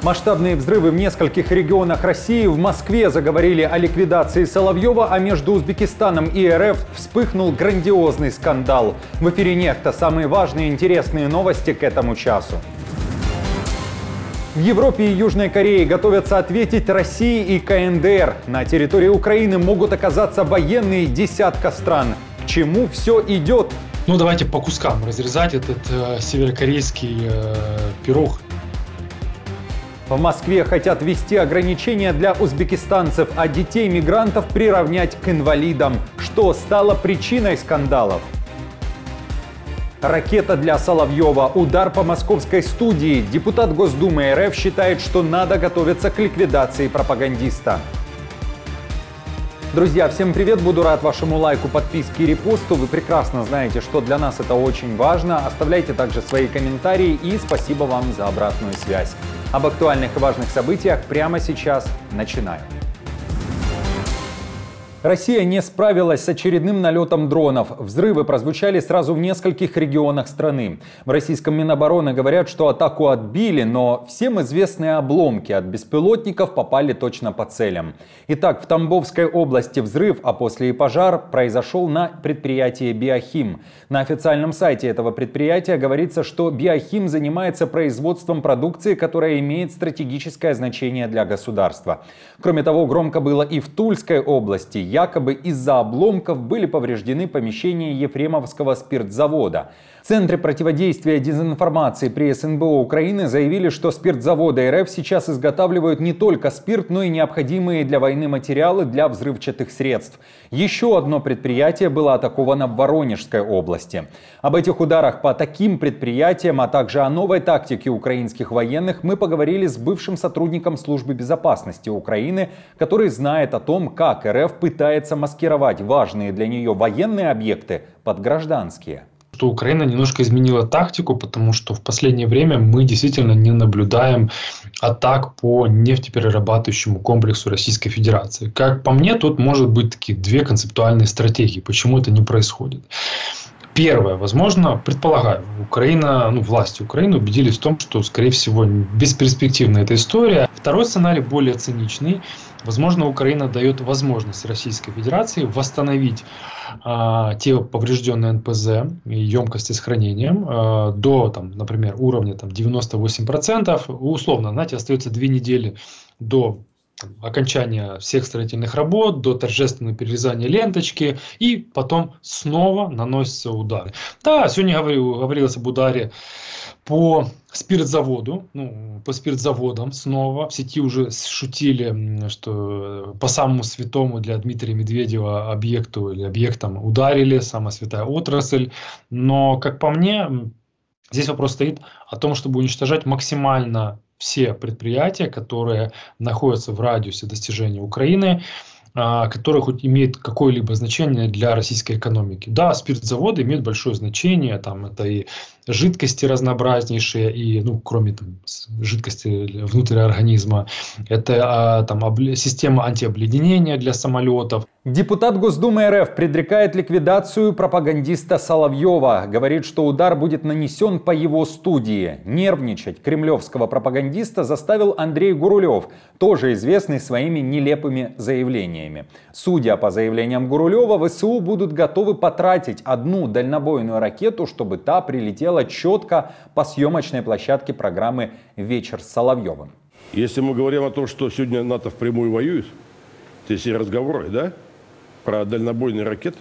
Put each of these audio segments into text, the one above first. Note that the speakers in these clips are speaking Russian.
Масштабные взрывы в нескольких регионах России. В Москве заговорили о ликвидации Соловьева, а между Узбекистаном и РФ вспыхнул грандиозный скандал. В эфире «Нехта» самые важные и интересные новости к этому часу. В Европе и Южной Корее готовятся ответить России и КНДР. На территории Украины могут оказаться военные десятка стран. К чему все идет? Ну давайте по кускам разрезать этот северокорейский пирог. В Москве хотят ввести ограничения для узбекистанцев, а детей-мигрантов приравнять к инвалидам. Что стало причиной скандалов? Ракета для Соловьева. Удар по московской студии. Депутат Госдумы РФ считает, что надо готовиться к ликвидации пропагандиста. Друзья, всем привет! Буду рад вашему лайку, подписке и репосту. Вы прекрасно знаете, что для нас это очень важно. Оставляйте также свои комментарии и спасибо вам за обратную связь. Об актуальных и важных событиях прямо сейчас начинаем. Россия не справилась с очередным налетом дронов. Взрывы прозвучали сразу в нескольких регионах страны. В российском Минобороны говорят, что атаку отбили, но всем известные обломки от беспилотников попали точно по целям. Итак, в Тамбовской области взрыв, а после и пожар произошел на предприятии «Биохим». На официальном сайте этого предприятия говорится, что «Биохим» занимается производством продукции, которая имеет стратегическое значение для государства. Кроме того, громко было и в Тульской области. Якобы из-за обломков были повреждены помещения Ефремовского спиртзавода. В Центре противодействия дезинформации при СНБО Украины заявили, что спиртзаводы РФ сейчас изготавливают не только спирт, но и необходимые для войны материалы для взрывчатых средств. Еще одно предприятие было атаковано в Воронежской области. Об этих ударах по таким предприятиям, а также о новой тактике украинских военных мы поговорили с бывшим сотрудником Службы безопасности Украины, который знает о том, как РФ пытается маскировать важные для нее военные объекты под гражданские. Что Украина немножко изменила тактику, потому что в последнее время мы действительно не наблюдаем атак по нефтеперерабатывающему комплексу Российской Федерации. Как по мне, тут может быть такие две концептуальные стратегии, почему это не происходит. Первое, возможно, предполагаю, власти Украины убедились в том, что, скорее всего, бесперспективна эта история. Второй сценарий более циничный. Возможно, Украина дает возможность Российской Федерации восстановить те поврежденные НПЗ и емкости с хранением до, например, уровня 98%. Условно, знаете, остается 2 недели до окончания всех строительных работ, до торжественного перерезания ленточки, и потом снова наносятся удары. Да, сегодня говорилось об ударе по спиртзаводу, по спиртзаводам снова. В сети уже шутили, что по самому святому для Дмитрия Медведева объекту или объектам ударили, самая святая отрасль. Но, как по мне, здесь вопрос стоит о том, чтобы уничтожать максимально все предприятия, которые находятся в радиусе достижения Украины, которые хоть имеют какое-либо значение для российской экономики. Да, спиртзаводы имеют большое значение, это и жидкости разнообразнейшие, и, кроме жидкости внутри организма, это система антиобледенения для самолетов. Депутат Госдумы РФ предрекает ликвидацию пропагандиста Соловьева. Говорит, что удар будет нанесен по его студии. Нервничать кремлевского пропагандиста заставил Андрей Гурулев, тоже известный своими нелепыми заявлениями. Судя по заявлениям Гурулева, ВСУ будут готовы потратить одну дальнобойную ракету, чтобы та прилетела четко по съемочной площадке программы «Вечер с Соловьевым». Если мы говорим о том, что сегодня НАТО впрямую воюет, то все разговоры, да, про дальнобойные ракеты,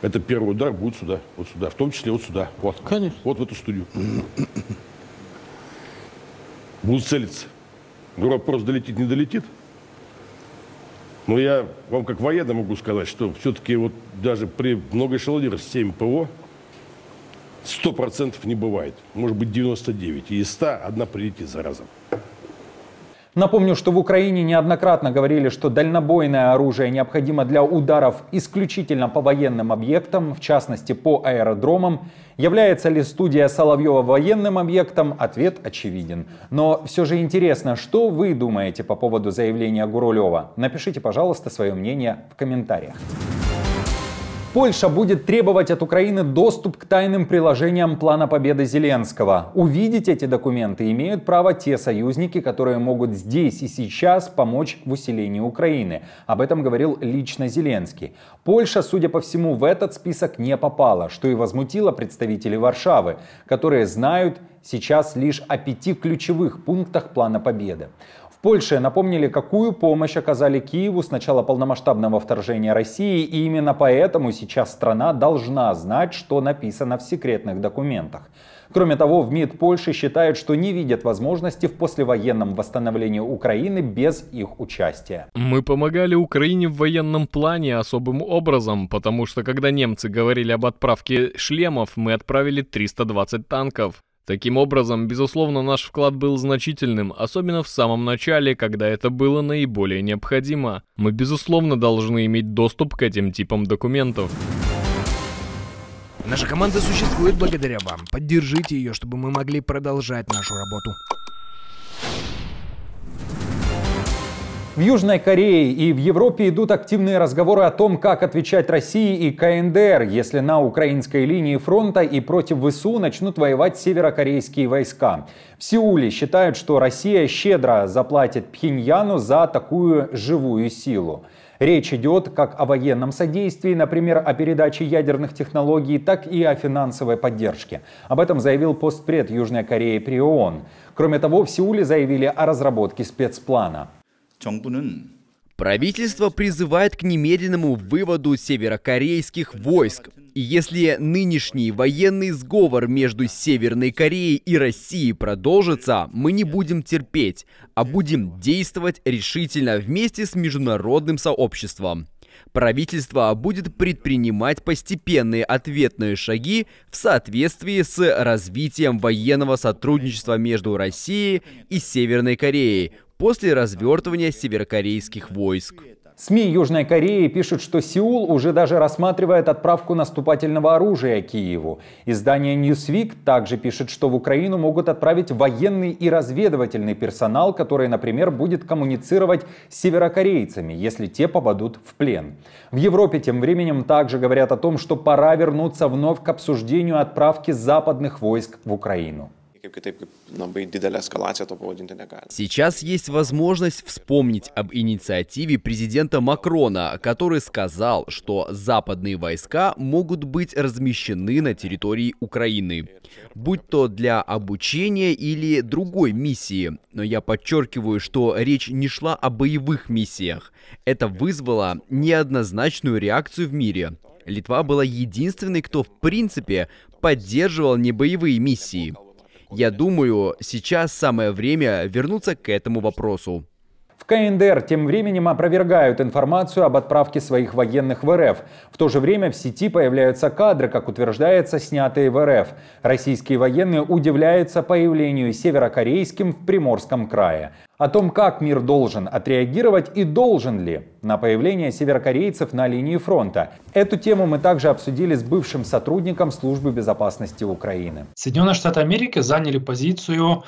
это первый удар будет сюда, вот сюда, в том числе вот сюда, вот, конечно, вот в эту студию. Будут целиться. Вопрос долетит, не долетит. Но я вам как военный могу сказать, что все-таки вот даже при многоэшелонированной системе ПВО 100% не бывает. Может быть 99. И из 100 одна прилетит зараза. Напомню, что в Украине неоднократно говорили, что дальнобойное оружие необходимо для ударов исключительно по военным объектам, в частности по аэродромам. Является ли студия Соловьева военным объектом? Ответ очевиден. Но все же интересно, что вы думаете по поводу заявления Гурулева? Напишите, пожалуйста, свое мнение в комментариях. Польша будет требовать от Украины доступ к тайным приложениям плана победы Зеленского. Увидеть эти документы имеют право те союзники, которые могут здесь и сейчас помочь в усилении Украины. Об этом говорил лично Зеленский. Польша, судя по всему, в этот список не попала, что и возмутило представителей Варшавы, которые знают сейчас лишь о 5 ключевых пунктах плана победы. В Польше напомнили, какую помощь оказали Киеву с начала полномасштабного вторжения России, и именно поэтому сейчас страна должна знать, что написано в секретных документах. Кроме того, в МИД Польши считают, что не видят возможности в послевоенном восстановлении Украины без их участия. Мы помогали Украине в военном плане особым образом, потому что когда немцы говорили об отправке шлемов, мы отправили 320 танков. Таким образом, безусловно, наш вклад был значительным, особенно в самом начале, когда это было наиболее необходимо. Мы, безусловно, должны иметь доступ к этим типам документов. Наша команда существует благодаря вам. Поддержите ее, чтобы мы могли продолжать нашу работу. В Южной Корее и в Европе идут активные разговоры о том, как отвечать России и КНДР, если на украинской линии фронта и против ВСУ начнут воевать северокорейские войска. В Сеуле считают, что Россия щедро заплатит Пхеньяну за такую живую силу. Речь идет как о военном содействии, например, о передаче ядерных технологий, так и о финансовой поддержке. Об этом заявил постпред Южной Кореи при ООН. Кроме того, в Сеуле заявили о разработке спецплана. Правительство призывает к немедленному выводу северокорейских войск. И если нынешний военный сговор между Северной Кореей и Россией продолжится, мы не будем терпеть, а будем действовать решительно вместе с международным сообществом. Правительство будет предпринимать постепенные ответные шаги в соответствии с развитием военного сотрудничества между Россией и Северной Кореей после развертывания северокорейских войск. СМИ Южной Кореи пишут, что Сеул уже даже рассматривает отправку наступательного оружия Киеву. Издание Newsweek также пишет, что в Украину могут отправить военный и разведывательный персонал, который, например, будет коммуницировать с северокорейцами, если те попадут в плен. В Европе тем временем также говорят о том, что пора вернуться вновь к обсуждению отправки западных войск в Украину. Сейчас есть возможность вспомнить об инициативе президента Макрона, который сказал, что западные войска могут быть размещены на территории Украины, будь то для обучения или другой миссии. Но я подчеркиваю, что речь не шла о боевых миссиях. Это вызвало неоднозначную реакцию в мире. Литва была единственной, кто в принципе поддерживал небоевые миссии. Я думаю, сейчас самое время вернуться к этому вопросу. В КНДР тем временем опровергают информацию об отправке своих военных в РФ. В то же время в сети появляются кадры, как утверждается, снятые в РФ. Российские военные удивляются появлению северокорейским в Приморском крае. О том, как мир должен отреагировать и должен ли на появление северокорейцев на линии фронта. Эту тему мы также обсудили с бывшим сотрудником Службы безопасности Украины. Соединенные Штаты Америки заняли позицию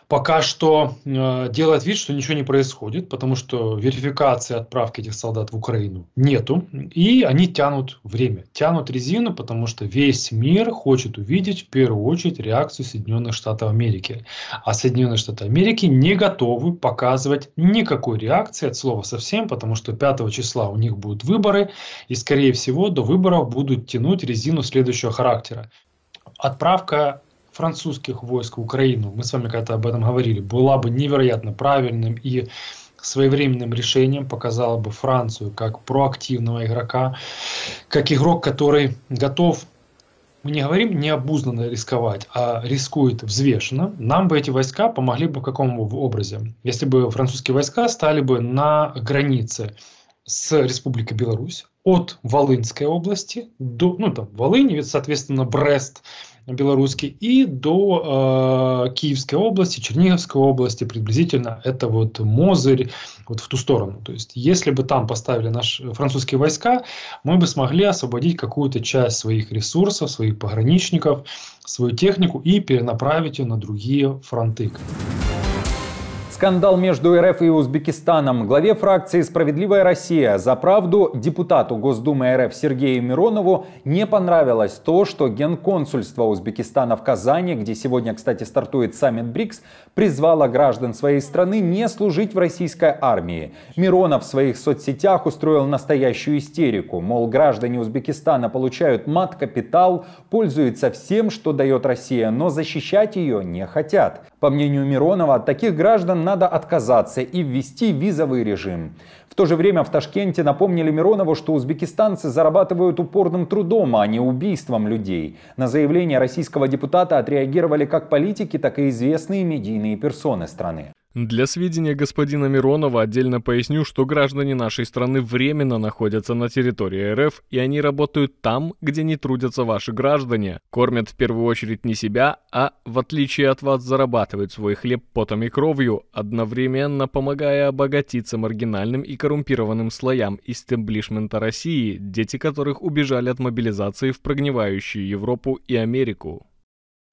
пока что делать вид, что ничего не происходит, потому что верификации отправки этих солдат в Украину нету. И они тянут время, тянут резину, потому что весь мир хочет увидеть в первую очередь реакцию Соединенных Штатов Америки. А Соединенные Штаты Америки не готовы показывать никакой реакции от слова совсем, потому что 5 числа у них будут выборы, и скорее всего до выборов будут тянуть резину следующего характера. Отправка французских войск в Украину, мы с вами когда-то об этом говорили, была бы невероятно правильным и своевременным решением, показала бы Францию как проактивного игрока, как игрок, который готов, мы не говорим необузданно рисковать, а рискует взвешенно. Нам бы эти войска помогли бы в каком образе? Если бы французские войска стали бы на границе с Республикой Беларусь, от Волынской области до, Волынь, соответственно, Брест, белорусский, и до Киевской области, Черниговской области, приблизительно это вот Мозырь, вот в ту сторону. То есть, если бы там поставили наши французские войска, мы бы смогли освободить какую-то часть своих ресурсов, своих пограничников, свою технику и перенаправить ее на другие фронты. Скандал между РФ и Узбекистаном. Главе фракции «Справедливая Россия за правду» депутату Госдумы РФ Сергею Миронову не понравилось то, что Генконсульство Узбекистана в Казани, где сегодня, кстати, стартует саммит БРИКС, призвало граждан своей страны не служить в российской армии. Миронов в своих соцсетях устроил настоящую истерику. Мол, граждане Узбекистана получают мат-капитал, пользуются всем, что дает Россия, но защищать ее не хотят. По мнению Миронова, от таких граждан надо отказаться и ввести визовый режим. В то же время в Ташкенте напомнили Миронову, что узбекистанцы зарабатывают упорным трудом, а не убийством людей. На заявление российского депутата отреагировали как политики, так и известные медийные персоны страны. Для сведения господина Миронова отдельно поясню, что граждане нашей страны временно находятся на территории РФ, и они работают там, где не трудятся ваши граждане. Кормят в первую очередь не себя, а, в отличие от вас, зарабатывают свой хлеб потом и кровью, одновременно помогая обогатиться маргинальным и коррумпированным слоям истеблишмента России, дети которых убежали от мобилизации в прогнивающую Европу и Америку.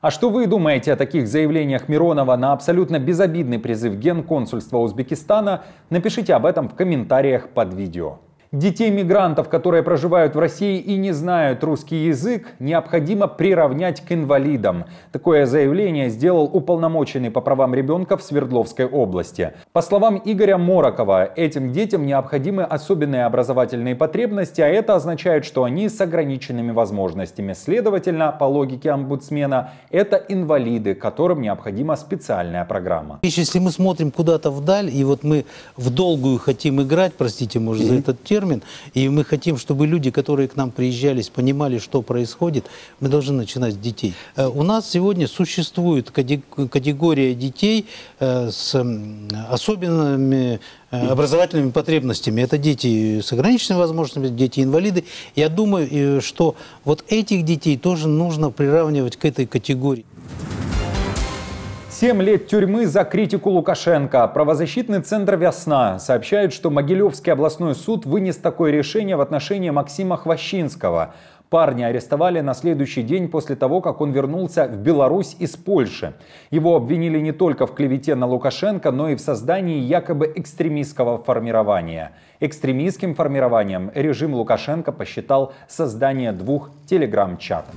А что вы думаете о таких заявлениях Миронова на абсолютно безобидный призыв Генконсульства Узбекистана? Напишите об этом в комментариях под видео. Детей мигрантов, которые проживают в России и не знают русский язык, необходимо приравнять к инвалидам. Такое заявление сделал уполномоченный по правам ребенка в Свердловской области. По словам Игоря Морокова, этим детям необходимы особенные образовательные потребности, а это означает, что они с ограниченными возможностями. Следовательно, по логике омбудсмена, это инвалиды, которым необходима специальная программа. Если мы смотрим куда-то вдаль, и вот мы в долгую хотим играть, простите, может, за этот термин, и мы хотим, чтобы люди, которые к нам приезжались, понимали, что происходит, мы должны начинать с детей. У нас сегодня существует категория детей с особенными образовательными потребностями. Это дети с ограниченными возможностями, дети-инвалиды. Я думаю, что вот этих детей тоже нужно приравнивать к этой категории. 7 лет тюрьмы за критику Лукашенко. Правозащитный центр «Весна» сообщает, что Могилевский областной суд вынес такое решение в отношении Максима Хвощинского. Парня арестовали на следующий день после того, как он вернулся в Беларусь из Польши. Его обвинили не только в клевете на Лукашенко, но и в создании якобы экстремистского формирования. Экстремистским формированием режим Лукашенко посчитал создание 2 телеграм-чатов.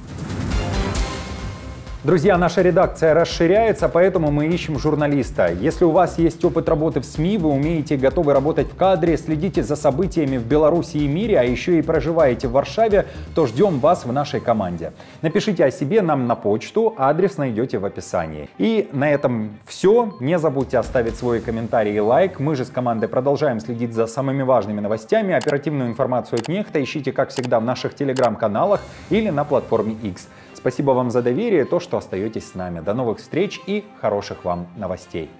Друзья, наша редакция расширяется, поэтому мы ищем журналиста. Если у вас есть опыт работы в СМИ, вы умеете и готовы работать в кадре, следите за событиями в Беларуси и мире, а еще и проживаете в Варшаве, то ждем вас в нашей команде. Напишите о себе нам на почту, адрес найдете в описании. И на этом все. Не забудьте оставить свой комментарий и лайк. Мы же с командой продолжаем следить за самыми важными новостями. Оперативную информацию от Нехта ищите, как всегда, в наших телеграм-каналах или на платформе X. Спасибо вам за доверие и то, что остаетесь с нами. До новых встреч и хороших вам новостей.